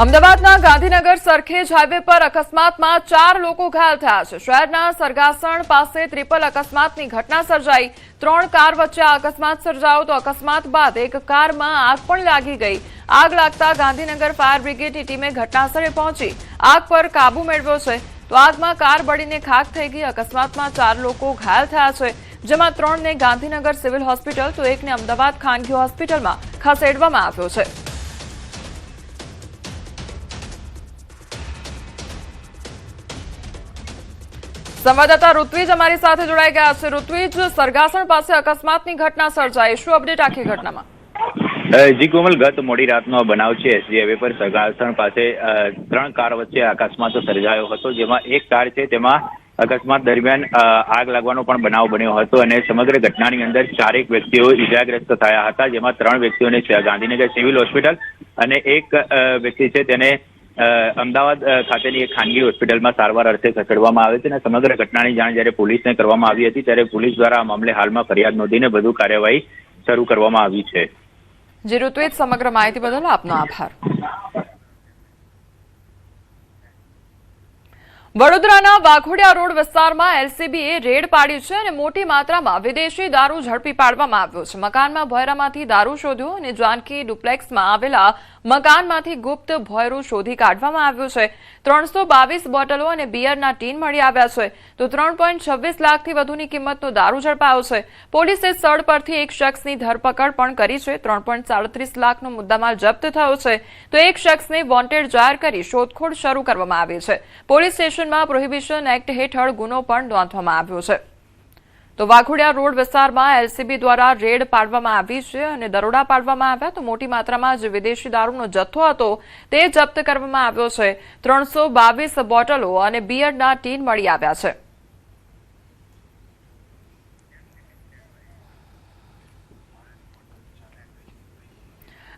અમદાવાદના ગાંધીનગર સરખેજ હાઈવે પર અકસ્માતમાં 4 લોકો ઘાયલ થયા છે। શહેરના સરગાસણ પાસે ટ્રિપલ અકસ્માતની ઘટના સર્જાઈ। 3 કાર વચ્ચે આ અકસ્માત સર્જાયો તો અકસ્માત બાદ એક કારમાં આગ પણ લાગી ગઈ। આગ લાગતા ગાંધીનગર ફાયર બ્રિગેડની ટીમે ઘટનાસ્થળે પહોંચી આગ પર કાબુ મેળવ્યો છે તો આગમાં કાર બળીને ખાખ થઈ ગઈ। અકસ્માતમાં 4 લોકો ઘાયલ થયા છે, જેમાં 3 ને ગાંધીનગર સિવિલ હોસ્પિટલ તો એકને અમદાવાદ ખાનગી હોસ્પિટલમાં ખસેડવામાં આવ્યો છે। संवाददाता ऋत्विज अमारी साथे जोड़ाई गया है। ऋत्विज, सरगासण पासे अकस्मातनी घटना सर्जाई, शुं अपडेट आखी घटनामां? जी कोमल, गत मोडी रातनो बनाव छे। एसजी हाईवे पर सरगासण पासे 3 कार वच्चे अकस्मात सर्जायो हतो, जेमां एक कार छे तेमां अकस्मात दरमियान आग लागवानो पण बनाव बन्यो हतो અને સમગ્ર ઘટનાની અંદર 4 વ્યક્તિઓ ઈજાગ્રસ્ત થયા હતા, જેમાં 3 વ્યક્તિઓને ગાંધીનગર સિવિલ હોસ્પિટલ અને એક વ્યક્તિ છે તેને અમદાવાદ ખાતેની એક ખાનગી હોસ્પિટલમાં સારવાર અર્થે ખસેડવામાં આવે છે અને સમગ્ર ઘટનાની જાણ જ્યારે પોલીસને કરવામાં આવી હતી ત્યારે પોલીસ દ્વારા આ મામલે હાલમાં ફરિયાદ નોંધીને વધુ કાર્યવાહી શરૂ કરવામાં આવી છે। જી ઋત્વિજ, સમગ્ર માહિતી બદલ આપનો આભાર। વડોદરાના વાઘોડિયા રોડ વિસ્તારમાં એલસીબીએ રેડ પાડી છે અને મોટી માત્રામાં વિદેશી દારૂ ઝડપી પાડવામાં આવ્યો છે। મકાનમાં ભોયરામાંથી દારૂ શોધ્યો અને જાનકી ડુપ્લેક્સમાં આવેલા મકાનમાંથી ગુપ્ત ભોયરું શોધી કાઢવામાં આવ્યું છે। 322 બોટલો અને બિયરના ટીન મળી આવ્યા છે તો 3.26 લાખથી વધુની કિંમતનો દારૂ ઝડપાયો છે। પોલીસે સ્થળ પરથી એક શખ્સની ધરપકડ પણ કરી છે। 3.37 લાખનો મુદ્દામાલ જપ્ત થયો છે તો એક શખ્સને વોન્ટેડ જાહેર કરી શોધખોળ શરૂ કરવામાં આવી છે। પોલીસ સ્ટેશનમાં પ્રોહિબિશન એક્ટ હેઠળ ગુનો પણ નોંધવામાં આવ્યો છે। તો વાઘોડિયા રોડ વિસ્તારમાં એલસીબી દ્વારા રેડ પાડવામાં આવી છે અને દરોડા પાડવામાં આવ્યા તો મોટી માત્રામાં જે વિદેશી દારૂનો જથ્થો હતો તે જપ્ત કરવામાં આવ્યો છે। 322 બોટલો અને બિયરના ટીન મળી આવ્યા છે।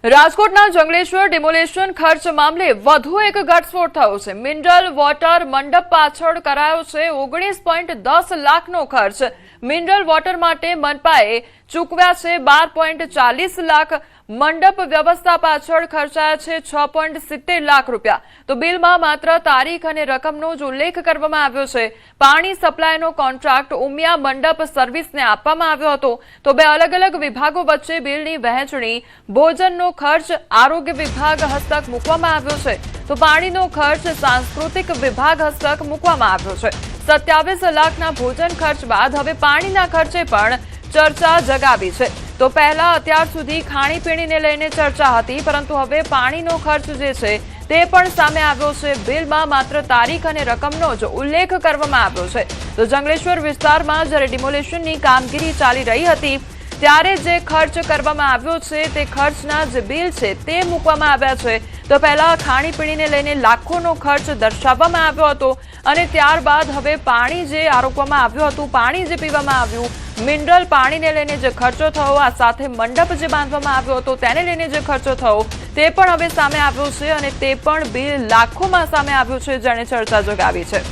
રાજકોટના જંગલેશ્વર ડિમોલેશન ખર્ચ મામલે વધુ એક ઘટસ્ફોટ થયો છે। મિનરલ વોટર મંડપ પાછળ કરાયો છે 19.10 લાખનો ખર્ચ। મિનરલ વોટર માટે મનપાએ ચૂકવ્યા છે 12.40 લાખ। મંડપ વ્યવસ્થા પાછળ ખર્ચાયા છે 6.70 લાખ રૂપિયા તો બિલમાં માત્ર તારીખ અને રકમનો જ ઉલ્લેખ કરવામાં આવ્યો છે। પાણી સપ્લાયનો કોન્ટ્રાક્ટ ઉમિયા મંડપ સર્વિસને આપવામાં આવ્યો હતો તો 2 અલગ અલગ વિભાગો વચ્ચે બિલની વહેંચણી, ભોજનનો ખર્ચ આરોગ્ય વિભાગ હસ્તક મૂકવામાં આવ્યો છે તો પાણીનો ખર્ચ સાંસ્કૃતિક વિભાગ હસ્તક મૂકવામાં આવ્યો છે। 27 લાખના ભોજન ખર્ચ બાદ હવે પાણીના ખર્ચે પણ ચર્ચા જગાવી છે। તો પહેલા અત્યાર સુધી ખાણીપીણીને લઈને ચર્ચા હતી, પરંતુ હવે પાણીનો ખર્ચ જે છે તે પણ સામે આવ્યો છે। બિલમાં માત્ર તારીખ અને રકમનો જ ઉલ્લેખ કરવામાં આવ્યો છે। તો જંગલેશ્વર વિસ્તારમાં જ્યારે ડિમોલેશનની કામગીરી ચાલી રહી હતી ત્યારે જે ખર્ચ કરવામાં આવ્યો છે તે ખર્ચના જે બિલ છે તે મૂકવામાં આવ્યા છે। તો પહેલા ખાણીપીણીને લઈને લાખોનો ખર્ચ દર્શાવવામાં આવ્યો હતો અને ત્યારબાદ હવે પાણી જે આરોપવામાં આવ્યું હતું, પાણી જે પીવામાં આવ્યું, મિનરલ પાણીને લઈને જે ખર્ચો થયો, આ સાથે મંડપ જે બાંધવામાં આવ્યો હતો તેને લઈને જે ખર્ચો થયો તે પણ હવે સામે આવ્યો છે અને તે પણ બિલ લાખોમાં સામે આવ્યું છે, જેણે ચર્ચા જગાવી છે।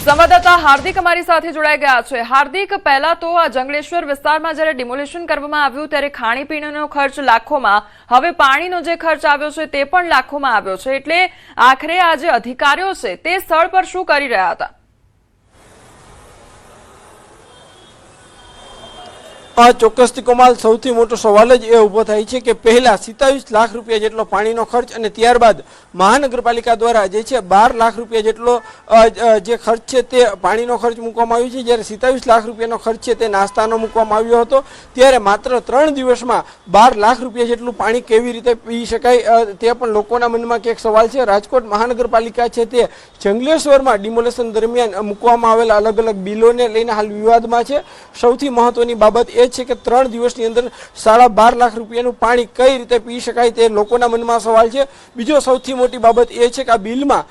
સંવાદદાતા હાર્દિક અમારી સાથે જોડાઈ ગયા છે। હાર્દિક, પહેલા તો આ જંગલેશ્વર વિસ્તારમાં જ્યારે ડિમોલેશન કરવામાં આવ્યું ત્યારે ખાણીપીણીનો ખર્ચ લાખોમાં, હવે પાણીનો જે ખર્ચ આવ્યો છે તે પણ લાખોમાં આવ્યો છે, એટલે આખરે આ જે અધિકારીઓ છે તે સ્થળ પર શું કરી રહ્યા હતા? ચોક્કસથી કોમલ, સૌથી મોટો સવાલ જ એ ઉભો થાય છે કે પહેલા 27 લાખ રૂપિયા જેટલો પાણીનો ખર્ચ અને ત્યારબાદ મહાનગરપાલિકા દ્વારા જે છે 12 લાખ રૂપિયા જેટલો જે ખર્ચ છે તે પાણીનો ખર્ચ મૂકવામાં આવ્યો છે। જ્યારે 27 લાખ રૂપિયાનો ખર્ચ છે તે નાસ્તાનો મૂકવામાં આવ્યો હતો, ત્યારે માત્ર 3 દિવસમાં 12 લાખ રૂપિયા જેટલું પાણી કેવી રીતે પી શકાય તે પણ લોકોના મનમાં એક સવાલ છે। રાજકોટ મહાનગરપાલિકા છે તે જંગલેશ્વરમાં ડિમોલેશન દરમિયાન મૂકવામાં આવેલા અલગ અલગ બિલોને લઈને હાલ વિવાદમાં છે। સૌથી મહત્વની બાબત એ છે કે 3 દિવસની અંદર 12.5 લાખ રૂપિયાનું પાણી કઈ રીતે પી શકાય તે લોકોના મનમાં સવાલ છે. બીજો સૌથી મોટી બાબત એ છે કે આ બિલમાં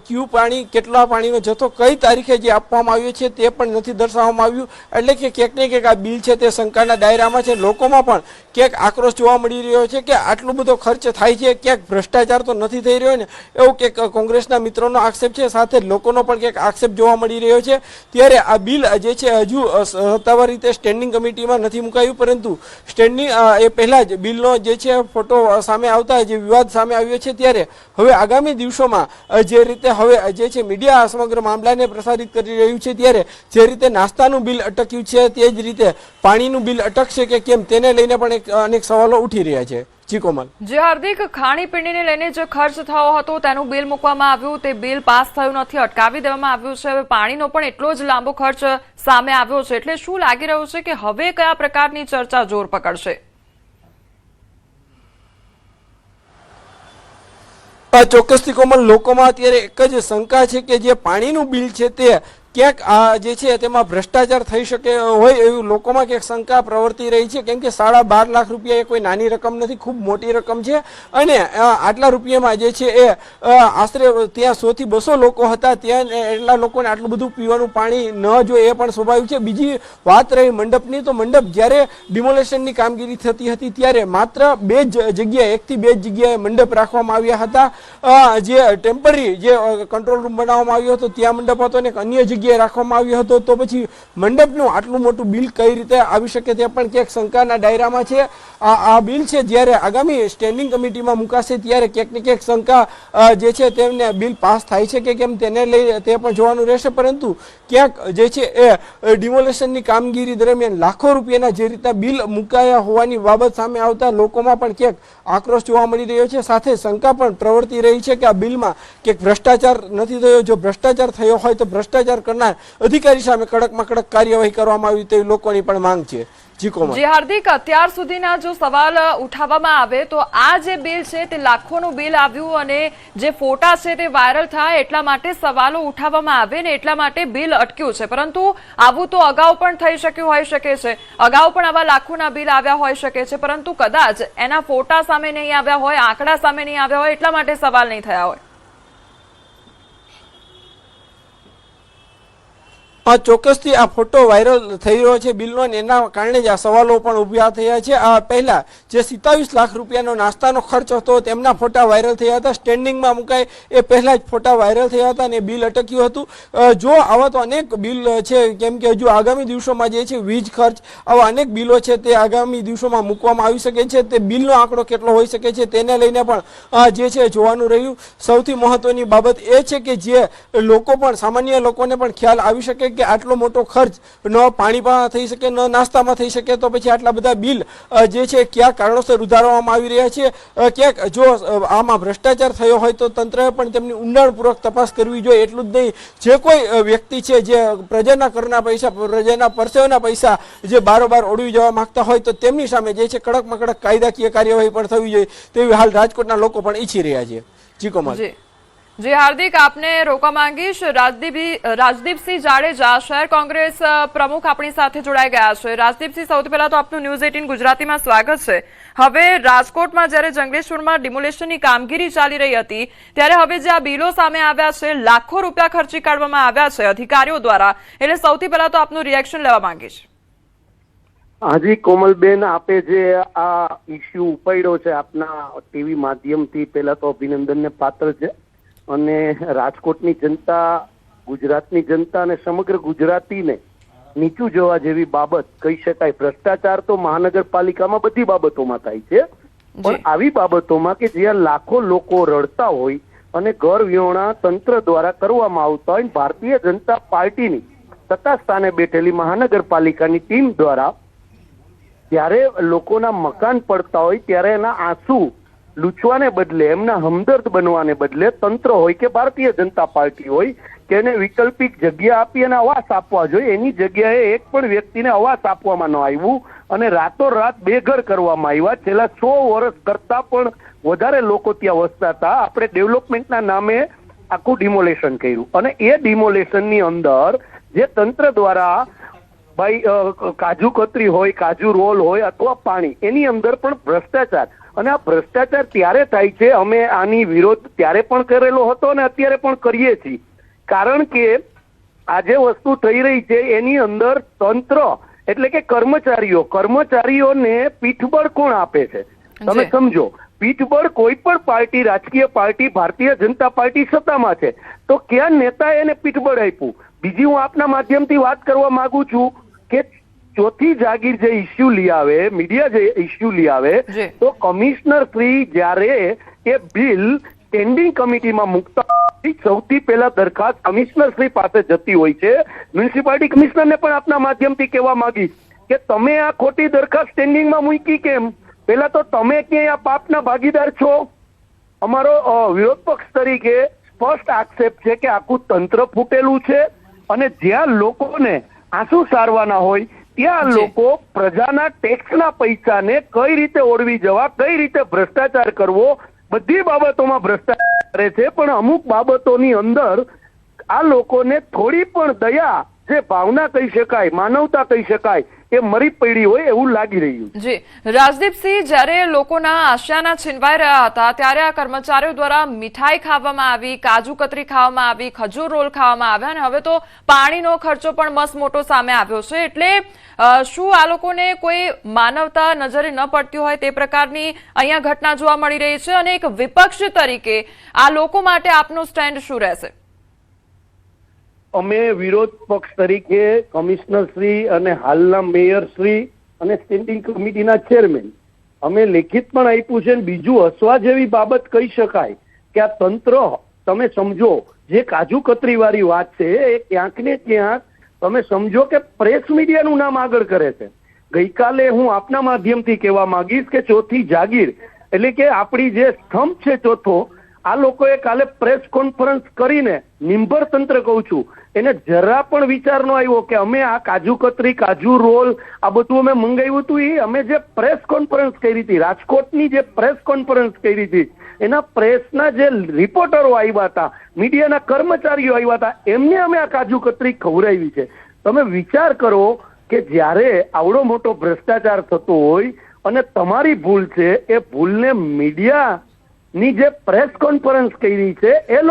કયું પાણી, કેટલા પાણીનો જથ્થો કઈ તારીખે જે આપવામાં આવ્યો છે તે પણ નથી દર્શાવવામાં આવ્યું. એટલે કે ક્યાંક ને ક્યાંક આ બિલ છે તે શંકાના દાયરામાં છે. લોકોમાં પણ ક્યાંક આક્રોશ જોવા મળી રહ્યો છે કે આટલો બધો ખર્ચ થાય છે, ક્યાંક ભ્રષ્ટાચાર તો નથી થઈ રહ્યો ને, એવું ક્યાંક કોંગ્રેસના મિત્રોનો આક્ષેપ છે. સાથે લોકોનો પણ ક્યાંક આક્ષેપ જોવા મળી રહ્યો છે. ત્યારે આ બિલ જે છે હજુ સત્તાવાર રીતે સ્ટેન્ડિંગ કમિટીમાં નથી મુકાયું, પરંતુ સ્ટેન્ડિંગ એ પહેલા જ બિલનો જે છે ફોટો સામે આવતા જે વિવાદ સામે આવ્યો છે, ત્યારે હવે આગામી દિવસોમાં જે રીતે હવે જે છે મીડિયા સમગ્ર મામલાને પ્રસારિત કરી રહ્યું છે, ત્યારે જે રીતે નાસ્તાનું બિલ અટક્યું છે તે જ રીતે પાણીનું બિલ અટકશે કે કેમ તેને લઈને પણ અનેક સવાલો ઉઠી રહ્યા છે. જી કોમલ. જે હાર્દિક, ખાણીપીણીને લઈને જે ખર્ચ થયો હતો તેનું બિલ મૂકવામાં આવ્યું, તે બિલ પાસ થયું નથી, અટકાવી દેવામાં આવ્યું છે. હવે પાણીનો પણ એટલો જ લાંબો ખર્ચ સામે આવ્યો છે, એટલે શું લાગી રહ્યું છે કે હવે કયા પ્રકારની ચર્ચા જોર પકડશે? ચોક્કસથી કોમલ, લોકોમાં અત્યારે એક જ શંકા છે કે જે પાણીનું બિલ છે તે ક્યાંક આ જે છે તેમાં ભ્રષ્ટાચાર થઈ શકે હોય એવું લોકોમાં ક્યાંક શંકા પ્રવર્તી રહી છે. કેમ કે 12.5 લાખ રૂપિયા એ કોઈ નાની રકમ નથી, ખૂબ મોટી રકમ છે. અને આટલા રૂપિયામાં જે છે એ આશરે ત્યાં 100 થી 200 લોકો હતા, ત્યાં એટલા લોકોને આટલું બધું પીવાનું પાણી ન જોઈએ એ પણ સ્વાભાવિક છે. બીજી વાત રહી મંડપની, તો મંડપ જ્યારે ડિમોલેશનની કામગીરી થતી હતી ત્યારે માત્ર 2 જગ્યાએ, 1 થી 2 જગ્યાએ મંડપ રાખવામાં આવ્યા હતા. જે ટેમ્પરરી જે કંટ્રોલ રૂમ બનાવવામાં આવ્યો હતો ત્યાં મંડપ હતો અને અન્ય જગ્યાએ રાખવામાં આવ્યો હતો. તો પછી મંડપનું આટલું મોટું બિલ કઈ રીતે આવી શકે તે પણ ક્યાંક શંકાના દાયરામાં છે. આ બિલ છે જ્યારે આગામી સ્ટેન્ડિંગ કમિટીમાં મુકાશે ત્યારે ક્યાંક ને ક્યાંક શંકા જે છે તેમને બિલ પાસ થાય છે કે કેમ તેને લઈ તે પણ જોવાનું રહેશે. પરંતુ ક્યાંક જે છે એ ડિમોલેશનની કામગીરી દરમિયાન લાખો રૂપિયાના જે રીતના બિલ મુકાયા હોવાની બાબત સામે આવતા લોકોમાં પણ ક્યાંક આક્રોશ જોવા મળી રહ્યો છે. સાથે શંકા પણ પ્રવર્તી રહી છે કે આ બિલમાં ક્યાંક ભ્રષ્ટાચાર નથી થયો. જો ભ્રષ્ટાચાર થયો હોય તો ભ્રષ્ટાચાર કરનાર અધિકારી સામે કડકમાં કડક કાર્યવાહી કરવામાં આવી તેવી લોકોની પણ માંગ છે. જી હાર્દિક, અત્યાર સુધીના જો સવાલ ઉઠાવવામાં આવે તો આ જે બિલ છે તે લાખોનું બિલ આવ્યું અને જે ફોટા છે તે વાયરલ થાય એટલા માટે સવાલો ઉઠાવવામાં આવે ને એટલા માટે બિલ અટક્યું છે. પરંતુ આવું તો અગાઉ પણ થઈ શક્યું હોઈ શકે છે, અગાઉ પણ આવા લાખોના બિલ આવ્યા હોઈ શકે છે, પરંતુ કદાચ એના ફોટા સામે નહીં આવ્યા હોય, આંકડા સામે નહીં આવ્યા હોય એટલા માટે સવાલ નહીં થયા હોય. ચોક્કસથી આ ફોટો વાયરલ થઈ રહ્યો છે બિલનો, એના કારણે જ આ સવાલો પણ ઉભા થયા છે. આ પહેલા જે 27 લાખ રૂપિયાનો નાસ્તાનો ખર્ચ હતો તેમના ફોટા વાયરલ થયા હતા. સ્ટેન્ડિંગમાં મુકાય એ પહેલા જ ફોટા વાયરલ થયા હતા અને બિલ અટક્યું હતું. જો આવા તો અનેક બિલ છે, કેમ કે હજુ આગામી દિવસોમાં જે છે વીજ ખર્ચ, આવા અનેક બિલો છે તે આગામી દિવસોમાં મૂકવામાં આવી શકે છે. તે બિલનો આંકડો કેટલો હોઈ શકે છે તેને લઈને પણ જે છે જોવાનું રહ્યું. સૌથી મહત્વની બાબત એ છે કે જે લોકો પણ, સામાન્ય લોકોને પણ ખ્યાલ આવી શકે કે આટલો મોટો ખર્ચ ન પાણીમાં થઈ શકે, ન નાસ્તામાં થઈ શકે, તો પછી આટલા બધા બિલ જે છે કયા કારણોસર ઉધારવામાં આવી રહ્યા છે. ક્યાંક જો આમાં ભ્રષ્ટાચાર થયો હોય તો તંત્રએ પણ તેમની ઊંડાણપૂર્વક તપાસ કરવી જોઈએ. એટલું જ નહીં, જે કોઈ વ્યક્તિ છે જે પ્રજાના કરના પૈસા, પ્રજાના પરસેવના પૈસા જે બારોબાર ઓળવી જવા માંગતા હોય તો તેમની સામે જે છે કડકમાં કડક કાયદાકીય કાર્યવાહી પણ થવી જોઈએ તેવી હાલ રાજકોટના લોકો પણ ઈચ્છી રહ્યા છે. જી કોમલ. જી હાર્દિક, આપને રોકવા માંગીશ. રાજદીપસિંહ જાડેજા, શહેર કોંગ્રેસ પ્રમુખ આપણી સાથે જોડાઈ ગયા છે. રાજદીપસિંહ, સૌથી પહેલા તો આપનું ન્યૂઝ 18 ગુજરાતીમાં સ્વાગત છે. હવે રાજકોટમાં જ્યારે જંગલેશ્વરમાં ડિમોલેશનની કામગીરી ચાલી રહી હતી ત્યારે હવે જે આ બિલો સામે આવ્યા છે, લાખો રૂપિયા ખર્ચી કાઢવામાં આવ્યા છે અધિકારીઓ દ્વારા, એટલે સૌથી પહેલા તો આપનું રિએક્શન લેવા માંગીશ. હાજી કોમલબેન, આપે જે આ ઇસ્યુ ઉપાડ્યો છે આપના ટીવી માધ્યમથી, પહેલા તો અભિનંદનને પાત્ર છે. અને રાજકોટની જનતા, ગુજરાતની જનતા અને સમગ્ર ગુજરાતીને નીચું જોવા જેવી બાબત કહી શકાય. ભ્રષ્ટાચાર તો મહાનગરપાલિકામાં બધી બાબતોમાં થાય છે, પણ આવી બાબતોમાં કે જ્યાં લાખો લોકો રડતા હોય અને ઘર વિહોણા તંત્ર દ્વારા કરવામાં આવતા હોય, ભારતીય જનતા પાર્ટીની સત્તા સ્થાને બેઠેલી મહાનગરપાલિકાની ટીમ દ્વારા જ્યારે લોકોના મકાન પડતા હોય ત્યારે એના આંસુ લૂછવાને બદલે, એમના હમદર્દ બનવાને બદલે તંત્ર હોય કે ભારતીય જનતા પાર્ટી હોય કે એને વૈકલ્પિક જગ્યા આપી અને આવાસ આપવા જોઈએ, એની જગ્યાએ એક પણ વ્યક્તિને આવાસ આપવામાં ન આવ્યું અને રાતોરાત બેઘર કરવામાં આવ્યા. છેલ્લા 100 વર્ષ કરતા પણ વધારે લોકો ત્યાં વસતા હતા. આપણે ડેવલપમેન્ટના નામે આખું ડિમોલેશન કર્યું અને એ ડિમોલેશનની અંદર જે તંત્ર દ્વારા ભાઈ કાજુ કતરી હોય, કાજુ રોલ હોય અથવા પાણી, એની અંદર પણ ભ્રષ્ટાચાર. અને આ ભ્રષ્ટાચાર ત્યારે થાય છે, અમે આની વિરોધ ત્યારે પણ કરેલો હતો અને અત્યારે પણ કરીએ છીએ. કારણ કે આ જે વસ્તુ થઈ રહી છે એની અંદર તંત્ર એટલે કે કર્મચારીઓને પીઠબળ કોણ આપે છે તમે સમજો. પીઠબળ કોઈ પણ પાર્ટી, રાજકીય પાર્ટી, ભારતીય જનતા પાર્ટી સત્તામાં છે તો ક્યાં નેતાએ એને પીઠબળ આપ્યું? બીજી હું આપના માધ્યમથી વાત કરવા માંગુ છું કે ચોથી જાગીર જે ઇસ્યુ લઈ આવે, મીડિયા જે ઇસ્યુ લઈ આવે, તો કમિશનર શ્રી જ્યારે એ બિલ સ્ટેન્ડિંગ કમિટીમાં મૂકતા સૌથી પહેલા દરખાસ્ત કમિશનર શ્રી પાસે જતી હોય છે. મ્યુનિસિપાલિટી કમિશનરને પણ આપના માધ્યમથી કહેવા માંગીશ કે તમે આ ખોટી દરખાસ્ત સ્ટેન્ડિંગમાં મૂકી કેમ? પહેલા તો તમે ક્યાંય આ પાપના ભાગીદાર છો? અમારો વિરોધ પક્ષ તરીકે સ્પષ્ટ આક્ષેપ છે કે આખું તંત્ર ફૂટેલું છે અને જ્યાં લોકોને આંસુ સારવાના હોય ત્યાં લોકો પ્રજાના ટેક્સના પૈસાને કઈ રીતે ઓળવી જવા, કઈ રીતે ભ્રષ્ટાચાર કરવો, બધી બાબતોમાં ભ્રષ્ટાચાર કરે છે. પણ અમુક બાબતોની અંદર આ લોકોને થોડી પણ દયા, જે ભાવના કહી શકાય, માનવતા કહી શકાય, એ મરી પડી હોય એવું લાગી રહ્યું. જી રાજદીપસિંહ, જ્યારે લોકોના આશયાના છીનવાઈ રહ્યા હતા ત્યારે આ કર્મચારીઓ દ્વારા મીઠાઈ ખાવામાં આવી, કાજુ કતરી ખાવામાં આવી, ખજૂર રોલ ખાવામાં આવ્યા અને હવે તો પાણીનો ખર્ચો પણ મસ્ત મોટો સામે આવ્યો છે. એટલે શું આ લોકોને કોઈ માનવતા નજરે ન પડતી હોય તે પ્રકારની અહીંયા ઘટના જોવા મળી રહી છે? અને એક વિપક્ષ તરીકે આ લોકો માટે આપનું સ્ટેન્ડ શું રહેશે? અમે વિરોધ પક્ષ તરીકે કમિશનર શ્રી અને હાલના મેયર શ્રી અને સ્ટેન્ડિંગ કમિટીના ચેરમેન અમે લેખિત પણ આપ્યું છે. બીજું હસવા જેવી બાબત કહી શકાય કે આ તંત્ર, તમે સમજો, જે કાજુ કતરી વાળી વાત છે એ ક્યાંક ને ક્યાંક તમે સમજો કે પ્રેસ મીડિયાનું નામ આગળ કરે છે. ગઈકાલે હું આપના માધ્યમથી કહેવા માંગીશ કે ચોથી જાગીર એટલે કે આપણી જે સ્તંભ છે ચોથો, આ લોકોએ કાલે પ્રેસ કોન્ફરન્સ કરીને નિંભર તંત્ર કહું છું એને જરા પણ વિચાર ન આવ્યો કે અમે આ કાજુ કતરી, કાજુ રોલ આ બધું અમે મંગાવ્યું હતું. એ અમે જે પ્રેસ કોન્ફરન્સ કરી હતી, રાજકોટની જે પ્રેસ કોન્ફરન્સ કરી હતી, એના પ્રેસના જે રિપોર્ટરો આવ્યા હતા, મીડિયાના કર્મચારીઓ આવ્યા હતા, એમને અમે આ કાજુ કતરી ખવડાવી છે. તમે વિચાર કરો કે જ્યારે આવડો મોટો ભ્રષ્ટાચાર થતો હોય અને તમારી ભૂલ છે, એ ભૂલને મીડિયાની જે પ્રેસ કોન્ફરન્સ કરી છે એ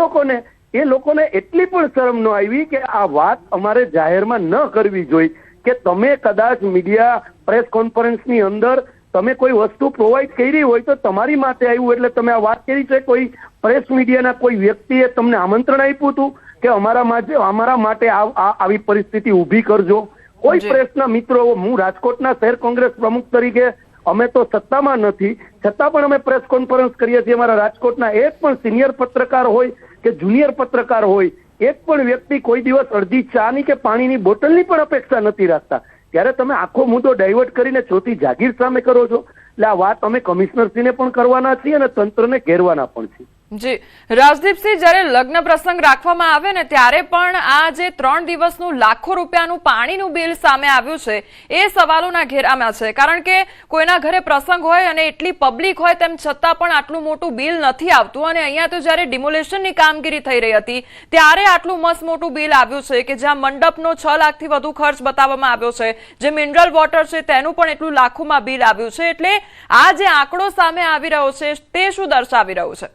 લોકોને એટલી પણ શરમ ન આવી કે આ વાત અમારે જાહેરમાં ન કરવી જોઈએ કે તમે કદાચ મીડિયા પ્રેસ કોન્ફરન્સની અંદર તમે કોઈ વસ્તુ પ્રોવાઈડ કરી હોય તો તમારી માટે આવ્યું એટલે તમે આ વાત કરી છે. કોઈ પ્રેસ મીડિયાના કોઈ વ્યક્તિએ તમને આમંત્રણ આપ્યું હતું કે અમારા માટે આવી પરિસ્થિતિ ઊભી કરજો? કોઈ પ્રેસના મિત્રો, હું રાજકોટના શહેર કોંગ્રેસ પ્રમુખ તરીકે અમે તો સત્તામાં નથી છતાં પણ અમે પ્રેસ કોન્ફરન્સ કરીએ છીએ. અમારા રાજકોટના એક પણ સિનિયર પત્રકાર હોય કે જુનિયર પત્રકાર હોય, એક પણ વ્યક્તિ કોઈ દિવસ અડધી ચાની કે પાણીની બોટલની પણ અપેક્ષા નથી રાખતા. ત્યારે તમે આખો મુદ્દો ડાયવર્ટ કરીને ચોથી જાગીર સામે કરો છો. એટલે આ વાત અમે કમિશનરશ્રીને પણ કરવાના છીએ અને તંત્રને ઘેરવાના પણ છીએ. જી રાજદીપસિંહ, જ્યારે લગ્ન પ્રસંગ રાખવામાં આવે ને ત્યારે પણ આ જે 3 દિવસનું લાખો રૂપિયાનું પાણીનું બિલ સામે આવ્યું છે એ સવાલોના ઘેરામાં છે. કારણ કે કોઈના ઘરે પ્રસંગ હોય અને એટલી પબ્લિક હોય તેમ છતાં પણ આટલું મોટું બિલ નથી આવતું. અને અહીંયા તો જ્યારે ડિમોલેશનની કામગીરી થઈ રહી હતી ત્યારે આટલું મસ્ત મોટું બિલ આવ્યું છે કે જ્યાં મંડપનો 6 લાખથી વધુ ખર્ચ બતાવવામાં આવ્યો છે, જે મિનરલ વોટર છે તેનું પણ એટલું લાખોમાં બિલ આવ્યું છે. એટલે આ જે આંકડો સામે આવી રહ્યો છે તે શું દર્શાવી રહ્યું છે?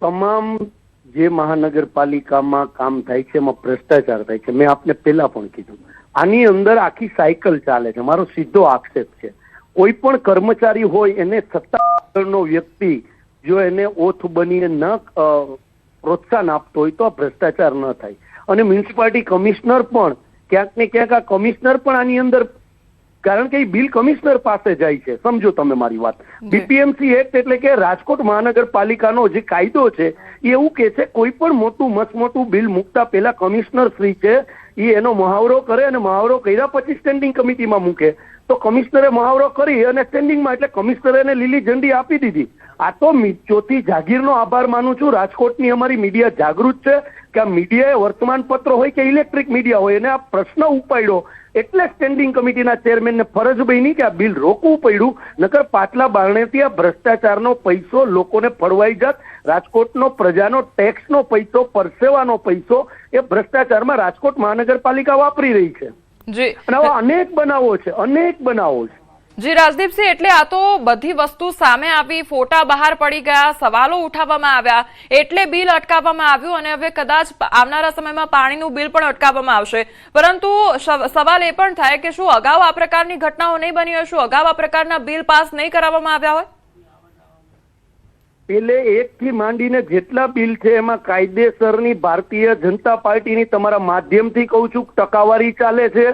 તમામ જે મહાનગરપાલિકામાં કામ થાય છે એમાં ભ્રષ્ટાચાર થાય છે. મેં આપને પહેલા પણ કીધું, આની અંદર આખી સાયકલ ચાલે છે. મારો સીધો આક્ષેપ છે, કોઈ પણ કર્મચારી હોય એને સત્તાનો વ્યક્તિ જો એને ઓથ બનીને ન પ્રોત્સાહન આપતો હોય તો આ ભ્રષ્ટાચાર ન થાય. અને મ્યુનિસિપાલિટી કમિશનર પણ ક્યાંક ને ક્યાંક આ કમિશનર પણ આની અંદર, કારણ કે એ બિલ કમિશનર પાસે જાય છે. સમજો તમે મારી વાત. બીપીએમસી એક્ટ એટલે કે રાજકોટ મહાનગરપાલિકાનો જે કાયદો છે એ એવું કે છે કોઈ પણ મોટું બિલ મૂકતા પહેલા કમિશનર શ્રી છે એ એનો મહાવરો કરે અને મહાવરો કર્યા પછી સ્ટેન્ડિંગ કમિટીમાં મૂકે. તો કમિશનરે મહાવરો કરી અને સ્ટેન્ડિંગમાં, એટલે કમિશનરે એને લીલી ઝંડી આપી દીધી. આ તો ચોથી જાગીરનો આભાર માનું છું. રાજકોટની અમારી મીડિયા જાગૃત છે કે આ મીડિયાએ વર્તમાન પત્ર હોય કે ઇલેક્ટ્રિક મીડિયા હોય એને આ પ્રશ્ન ઉપાડ્યો એટલે સ્ટેન્ડિંગ કમિટીના ચેરમેનને ફરજ બની કે આ બિલ રોકવું પડ્યું. નકર પાટલા બારણેથી આ ભ્રષ્ટાચારનો પૈસો લોકોને ફળવાઈ જાત. રાજકોટનો પ્રજાનો ટેક્સનો પૈસો, પરસેવાનો પૈસો એ ભ્રષ્ટાચારમાં રાજકોટ મહાનગરપાલિકા વાપરી રહી છે. જી અને આવા અનેક બનાવો છે, અનેક બનાવો છે. જી રાજદીપસિંહ, એટલે આ તો બધી વસ્તુ સામે આવી, ફોટા બહાર પડી ગયા, સવાલો ઉઠાવવામાં આવ્યા, એટલે બિલ અટકાવવામાં આવ્યું અને હવે કદાચ આવનારા સમયમાં પાણીનું બિલ પણ અટકાવવામાં આવશે. પરંતુ સવાલ એ પણ થાય કે શું અગાઉ આ પ્રકારની ઘટનાઓ નહીં બની હોય? શું અગાઉ આ પ્રકારના બિલ પાસ નહીં કરાવવામાં આવ્યા હોય? પેલે 1 થી માંડીને જેટલા બિલ છે એમાં કાયદેસરની ભારતીય જનતા પાર્ટીની, તમારા માધ્યમથી કહું છું, ટકાવારી ચાલે છે,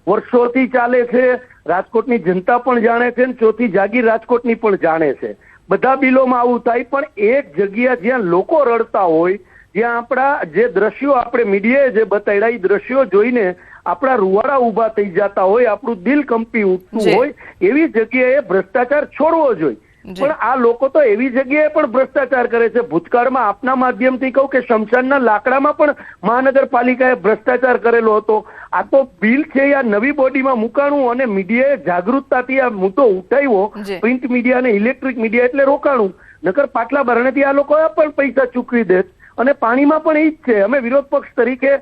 વર્ષોથી ચાલે છે. રાજકોટની જનતા પણ જાણે છે ને ચોથી જાગીર રાજકોટની પણ જાણે છે. બધા બિલોમાં આવું થાય, પણ એક જગ્યા જ્યાં લોકો રડતા હોય, જ્યાં આપણા જે દ્રશ્યો આપણે મીડિયાએ જે બતાડ્યા એ દ્રશ્યો જોઈને આપણા રૂવાડા ઉભા થઈ જતા હોય, આપણું દિલ કંપી ઉઠતું હોય, એવી જગ્યાએ ભ્રષ્ટાચાર છોડવો જોઈએ. પણ આ લોકો તો એવી જગ્યાએ પણ ભ્રષ્ટાચાર કરે છે. ભૂતકાળમાં આપના માધ્યમથી કહું કે શમશાનના લાકડામાં પણ મહાનગરપાલિકાએ ભ્રષ્ટાચાર કરેલો હતો. આ તો બિલ છે આ નવી બોડીમાં મુકાણું અને મીડિયાએ જાગૃતતાથી આ મુદ્દો ઉઠાવ્યો, પ્રિન્ટ મીડિયા અને ઇલેક્ટ્રિક મીડિયા એટલે રોકાણું. નકર પાટલા ભરણેથી આ લોકોએ પણ પૈસા ચૂકવી દે. અને પાણીમાં પણ એ જ છે. અમે વિરોધ પક્ષ તરીકે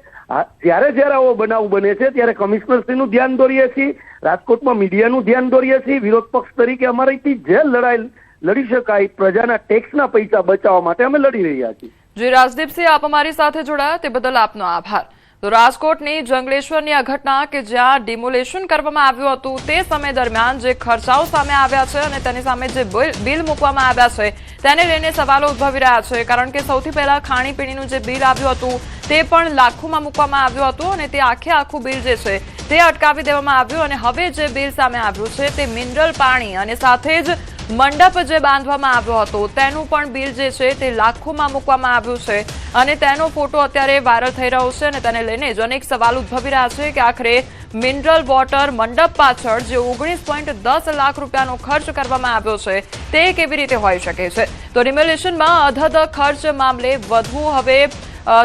જ્યારે આવો બનાવ બને છે ત્યારે કમિશનરશ્રીનું ધ્યાન દોરીએ છીએ, રાજકોટમાં મીડિયાનું ધ્યાન દોરીએ છીએ. વિરોધ પક્ષ તરીકે અમારાથી જે લડાઈ લડી શકાય પ્રજાના ટેક્સના પૈસા બચાવવા માટે અમે લડી રહ્યા છીએ. જી રાજદીપસિંહ, આપ અમારી સાથે જોડાયા તે બદલ આપનો આભાર. તો રાજકોટની જંગલેશ્વરની આ ઘટના કે જ્યાં ડિમોલેશન કરવામાં આવ્યું હતું તે સમય દરમિયાન જે ખર્ચાઓ સામે આવ્યા છે અને તેની સામે જે બિલ મૂકવામાં આવ્યા છે તેને લઈને સવાલો ઉદ્ભવી રહ્યા છે. કારણ કે સૌથી પહેલા ખાણીપીણીનું જે બિલ આવ્યું હતું તે પણ લાખોમાં મૂકવામાં આવ્યું હતું અને તે આખું બિલ જે છે તે અટકાવી દેવામાં આવ્યું અને હવે જે બિલ સામે આવ્યું છે તે મિનરલ પાણી અને સાથે જ મંડપ જે બાંધવામાં આવ્યો હતો તેનું પણ બિલ જે છે તે લાખોમાં મૂકવામાં આવ્યું છે અને તેનો ફોટો અત્યારે વાયરલ થઈ રહ્યો છે અને તેને લઈને જ અનેક સવાલ ઉદ્ભવી રહ્યા છે કે આખરે મિનરલ વોટર મંડપ પાછળ જે 19.10 લાખ રૂપિયાનો ખર્ચ કરવામાં આવ્યો છે તે કેવી રીતે હોઈ શકે છે? તો ડિમોલેશનમાં અધધ ખર્ચ મામલે વધુ હવે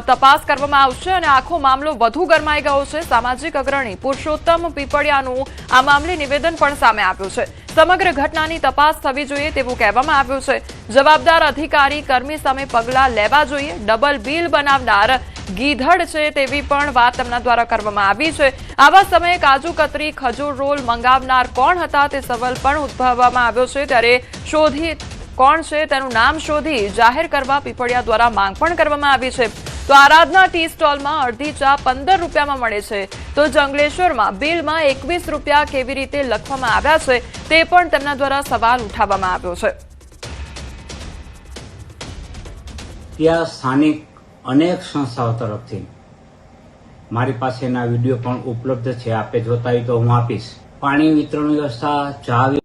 તપાસ કરવામાં આવશે અને આખો મામલો વધુ ગરમાઈ ગયો છે. સામાજિક અગ્રણી પુરુષોત્તમ પીપળિયાનું આ મામલે નિવેદન પણ સામે આવ્યું છે. સમગ્ર ઘટનાની તપાસ થવી જોઈએ તેવું કહેવામાં આવ્યું છે. જવાબદાર અધિકારી કર્મી સામે પગલાં લેવા જોઈએ. ડબલ બિલ બનાવનાર ગીધડ છે તેવી પણ વાત તેમના દ્વારા કરવામાં આવી છે. આવા સમયે કાજુ કતરી ખજૂર રોલ મંગાવનાર કોણ હતા તે સવાલ પણ ઉદ્ભવવામાં આવ્યો છે. ત્યારે શોધી કોણ છે તેનું નામ શોધી જાહેર કરવા પીપળિયા દ્વારા માંગ પણ કરવામાં આવી છે. તો આરાધના ટી સ્ટોલમાં અડધી ચા 15 રૂપિયામાં મળે છે, તો જંગલેશ્વરમાં બિલમાં 21 રૂપિયા કેવી રીતે લખવામાં આવ્યા છે તે પણ તેમના દ્વારા સવાલ ઉઠાવવામાં આવ્યો છે. ત્યાં સ્થાનિક અનેક સંસ્થાઓ તરફથી મારી પાસેના વિડીયો પણ ઉપલબ્ધ છે. આપે જોતા હોય તો હું આપીશ. પાણી વિતરણ વ્યવસ્થા, ચા